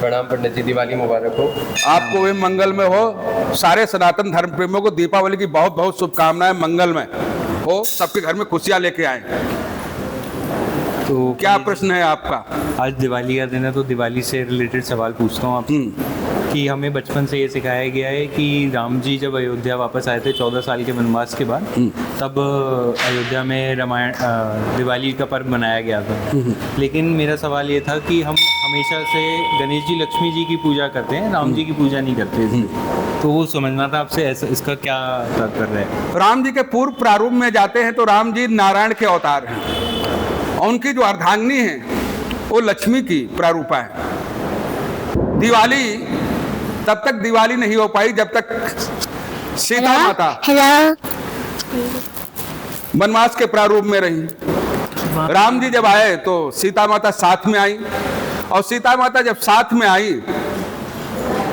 प्रणाम पंडित जी, दिवाली मुबारक हो। आपको भी मंगल में हो। सारे सनातन धर्म प्रेमियों को दीपावली की बहुत बहुत शुभकामनाएं, मंगल में हो, सबके घर में खुशियां लेके आए। तो क्या प्रश्न है आपका? आज दिवाली का दिन है तो दिवाली से रिलेटेड सवाल पूछता हूँ आपसे कि हमें बचपन से ये सिखाया गया है कि राम जी जब अयोध्या वापस आए थे 14 साल के वनवास के बाद, तब अयोध्या में रामायण दिवाली का पर्व मनाया गया था। लेकिन मेरा सवाल ये था कि हम हमेशा से गणेश जी लक्ष्मी जी की पूजा करते हैं, राम जी की पूजा नहीं करते थे। तो वो समझना था आपसे, ऐसा इसका क्या तात्पर्य है? राम जी के पूर्व प्रारूप में जाते हैं तो राम जी नारायण के अवतार हैं और उनकी जो अर्धांगिनी है वो लक्ष्मी की प्रारूपा है। दिवाली तब तक दिवाली नहीं हो पाई जब तक सीता माता वनवास के प्रारूप में रही। राम जी जब आए तो सीता माता साथ में आई, और सीता माता जब साथ में आई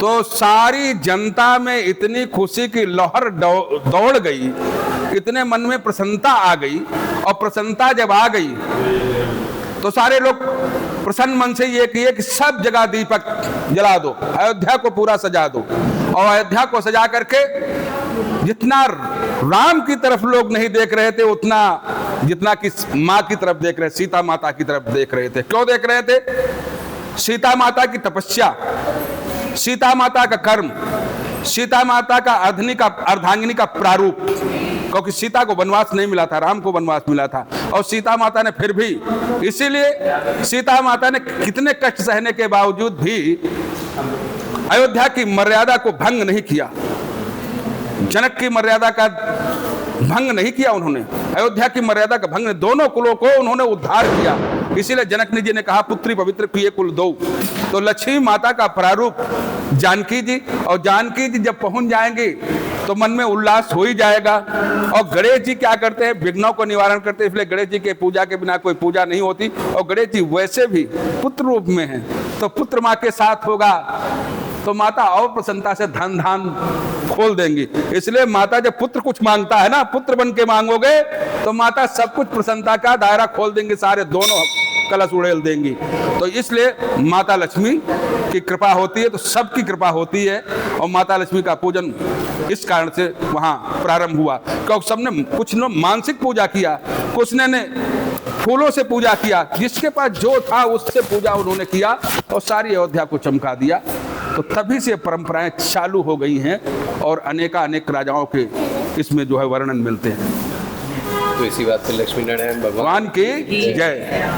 तो सारी जनता में इतनी खुशी की लहर दौड़ गई, इतने मन में प्रसन्नता आ गई। और प्रसन्नता जब आ गई तो सारे लोग प्रसन्न मन से ये किए कि सब जगह दीपक जला दो, अयोध्या को पूरा सजा दो। और अयोध्या को सजा करके जितना राम की तरफ लोग नहीं देख रहे थे, उतना जितना कि माँ की तरफ देख रहे, सीता माता की तरफ देख रहे थे। क्यों देख रहे थे? सीता माता की तपस्या, सीता माता का कर्म, सीता माता का अर्धांगिनी का प्रारूप, क्योंकि सीता को वनवास नहीं मिला था, राम को वनवास मिला था। और सीता माता ने फिर भी, इसीलिए सीता माता ने कितने कष्ट सहने के बावजूद भी अयोध्या की मर्यादा को भंग नहीं किया, जनक की मर्यादा का भंग नहीं किया उन्होंने, अयोध्या की मर्यादा का भंग, दोनों कुलों को उन्होंने उद्धार किया। इसीलिए जनक जी ने कहा पुत्री पवित्र किए कुल दो। तो लक्ष्मी माता का प्रारूप जानकी जी, और जानकी जी जब पहुंच जाएंगे तो मन में उल्लास हो ही जाएगा। और गणेश जी क्या करते हैं? विघ्नों को निवारण करते हैं, इसलिए गणेश जी के पूजा के बिना कोई पूजा नहीं होती। और गणेश जी वैसे भी पुत्र रूप में हैं, तो पुत्र माँ के साथ होगा तो माता और प्रसन्नता से धन धान खोल देंगी। इसलिए माता जब पुत्र कुछ मांगता है ना, पुत्र बन के मांगोगे तो माता सब कुछ प्रसन्नता का दायरा खोल देंगे, सारे दोनों कलश उड़ेल देंगी। तो इसलिए माता लक्ष्मी की कृपा होती है तो सबकी कृपा होती है। और माता लक्ष्मी का पूजन इस कारण से वहाँ प्रारंभ हुआ, क्योंकि सबने, कुछ ने मानसिक पूजा किया, कुछ ने फूलों से पूजा किया, जिसके पास जो था उससे पूजा उन्होंने किया और सारी अयोध्या को चमका दिया। तो तभी से परंपराएं चालू हो गई हैं और अनेक राजाओं के इसमें जो है वर्णन मिलते हैं। तो इसी बात से लक्ष्मी नारायण भगवान की जय।